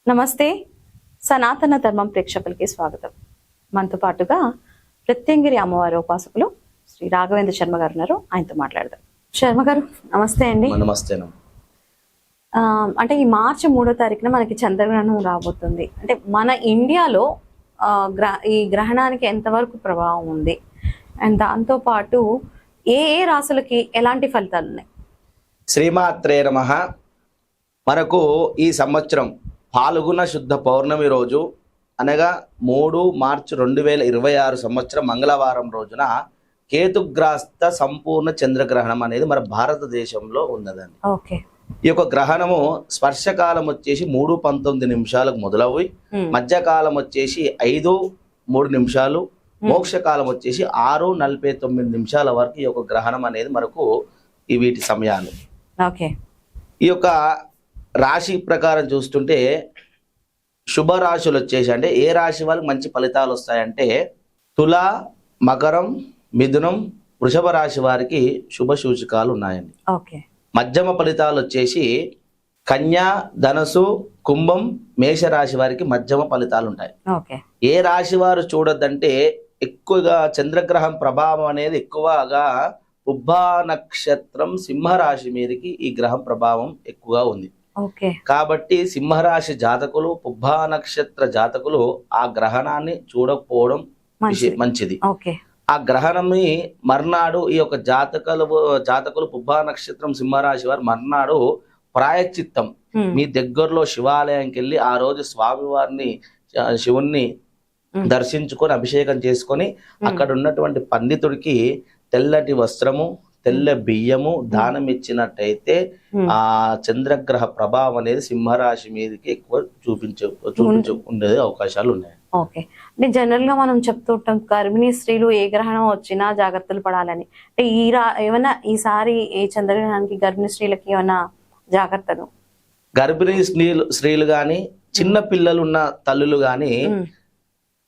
నమస్తే. సనాతన ధర్మం ప్రేక్షకులకి స్వాగతం. మనతో పాటుగా ప్రత్యంగిరి అమ్మవారి ఉపాసకులు శ్రీ రాఘవేంద్ర శర్మ గారు ఉన్నారు. ఆయనతో మాట్లాడదాం. శర్మ గారు నమస్తే అండి. నమస్తే. అంటే ఈ మార్చి 3వ తారీఖున మనకి చంద్రగ్రహణం రాబోతుంది. అంటే మన ఇండియాలో ఈ గ్రహణానికి ఎంతవరకు ప్రభావం ఉంది, అండ్ దాంతో పాటు ఏ ఏ రాసులకి ఎలాంటి ఫలితాలు ఉన్నాయి? శ్రీమాత్రే నమః. మనకు ఈ సంవత్సరం పాల్గొన శుద్ధ పౌర్ణమి రోజు అనగా 3 మార్చి 2026 సంవత్సరం మంగళవారం రోజున కేతుగ్రాస్త సంపూర్ణ చంద్రగ్రహణం అనేది మన భారతదేశంలో ఉన్నదండి. ఓకే. ఈ యొక్క గ్రహణము స్పర్శకాలం వచ్చేసి 3:19 మొదలవి, మధ్యకాలం వచ్చేసి 5:03, మోక్షకాలం వచ్చేసి 6:49 వరకు ఈ యొక్క గ్రహణం అనేది మనకు ఈ వీటి సమయాలు. ఓకే. ఈ యొక్క రాశి ప్రకారం చూస్తుంటే శుభ రాశులు వచ్చేసి అంటే ఏ రాశి వాళ్ళకి మంచి ఫలితాలు వస్తాయంటే తుల, మకరం, మిథునం, వృషభ రాశి వారికి శుభ సూచకాలు ఉన్నాయండి. ఓకే. మధ్యమ ఫలితాలు వచ్చేసి కన్యా, ధనసు, కుంభం, మేషరాశి వారికి మధ్యమ ఫలితాలు ఉంటాయి. ఓకే. ఏ రాశి వారు చూడొద్దంటే ఎక్కువగా చంద్రగ్రహం ప్రభావం అనేది ఎక్కువగా పుబ్బా నక్షత్రం సింహరాశి మీదకి ఈ గ్రహం ప్రభావం ఎక్కువగా ఉంది. కాబట్టి సింహరాశి జాతకులు, పుబ్బా నక్షత్ర జాతకులు ఆ గ్రహణాన్ని చూడకపోవడం మంచిది. ఆ గ్రహణమి మర్నాడు ఈ యొక్క జాతకులు పుబ్బా నక్షత్రం సింహరాశి వారు మర్నాడు ప్రాయశ్చిత్తం మీ దగ్గరలో శివాలయంకి వెళ్ళి ఆ రోజు స్వామివారిని శివుణ్ణి దర్శించుకొని అభిషేకం చేసుకొని అక్కడ ఉన్నటువంటి పండితుడికి తెల్లటి వస్త్రము, తెల్ల బియ్యము దానం ఇచ్చినట్టయితే ఆ చంద్రగ్రహ ప్రభావం అనేది సింహరాశి మీదకి ఎక్కువ చూపించే అవకాశాలు ఉన్నాయి. ఓకే. అంటే జనరల్ గా మనం చెప్తూ ఉంటాం గర్భిణీ స్త్రీలు ఏ గ్రహణం వచ్చినా జాగ్రత్తలు పడాలని. అంటే ఏమైనా ఈసారి ఏ చంద్రగ్రహణానికి గర్భిణీ స్త్రీలకి ఏమైనా జాగ్రత్తలు? గర్భిణీ స్త్రీలు గాని, చిన్న పిల్లలు ఉన్న తల్లులు గాని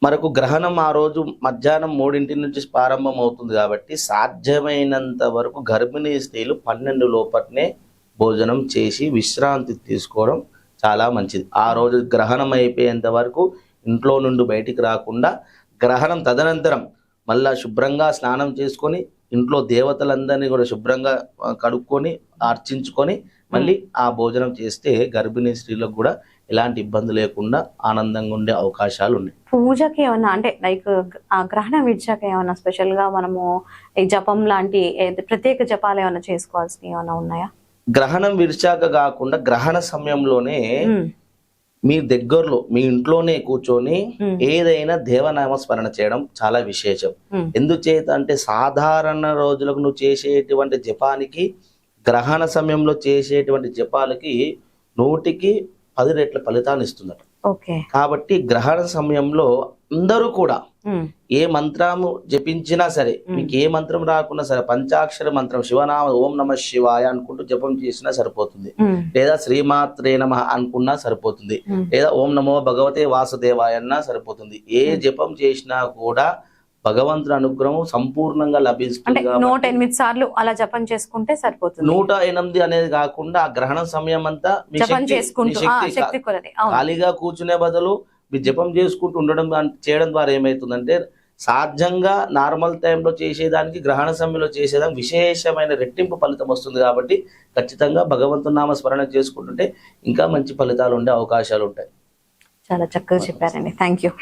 మనకు గ్రహణం ఆ రోజు మధ్యాహ్నం 3 నుంచి ప్రారంభం అవుతుంది కాబట్టి సాధ్యమైనంత వరకు గర్భిణీ స్త్రీలు 12 లోపట్నే భోజనం చేసి విశ్రాంతి తీసుకోవడం చాలా మంచిది. ఆ రోజు గ్రహణం అయిపోయేంత వరకు ఇంట్లో నుండి బయటికి రాకుండా గ్రహణం తదనంతరం మళ్ళా శుభ్రంగా స్నానం చేసుకొని ఇంట్లో దేవతలందరినీ కూడా శుభ్రంగా కడుక్కొని అర్చించుకొని మళ్ళీ ఆ భోజనం చేస్తే గర్భిణీ స్త్రీలకు కూడా ఎలాంటి ఇబ్బంది లేకుండా ఆనందంగా ఉండే అవకాశాలు ఉన్నాయి. పూజకి ఏమన్నా అంటే లైక్ ఆ గ్రహణం విడిచాక ఏమన్నా స్పెషల్ గా మనము ఈ జపం లాంటి ప్రత్యేక జపాలు ఏమైనా చేసుకోవాల్సినవి ఏమైనా ఉన్నాయా? గ్రహణం విడిచాక కాకుండా గ్రహణ సమయంలోనే మీ దగ్గరలో మీ ఇంట్లోనే కూర్చొని ఏదైనా దేవనామస్మరణ చేయడం చాలా విశేషం. ఎందుచేత అంటే సాధారణ రోజులకు నువ్వు చేసేటువంటి జపానికి గ్రహణ సమయంలో చేసేటువంటి జపాలకి 100కి 10 రెట్ల ఫలితాన్ని ఇస్తుందట. కాబట్టి గ్రహణ సమయంలో అందరూ కూడా ఏ మంత్రము జపించినా సరే, మీకు ఏ మంత్రం రాకున్నా సరే పంచాక్షర మంత్రం శివనామ ఓం నమ శివాయ అనుకుంటూ జపం చేసినా సరిపోతుంది, లేదా శ్రీమాత్రే నమః అనుకున్నా సరిపోతుంది, లేదా ఓం నమో భగవతే వాసుదేవాయ అన్నా సరిపోతుంది. ఏ జపం చేసినా కూడా భగవంతుని అనుగ్రహం సంపూర్ణంగా లభిస్తుంది. 108 సార్లు అలా జపం చేసుకుంటే సరిపోతుంది. 108 అనేది కాకుండా ఆ గ్రహణ సమయం అంతా ఖాళీగా కూర్చునే బదులు మీరు జపం చేసుకుంటూ చేయడం ద్వారా ఏమైతుందంటే సాధ్యంగా నార్మల్ టైంలో చేసేదానికి గ్రహణ సమయంలో చేసేదానికి విశేషమైన రెట్టింపు ఫలితం వస్తుంది. కాబట్టి ఖచ్చితంగా భగవంతుని నామ స్మరణ చేసుకుంటుంటే ఇంకా మంచి ఫలితాలు ఉండే అవకాశాలు ఉంటాయి. చాలా చక్కగా చెప్పారండి. Thank you.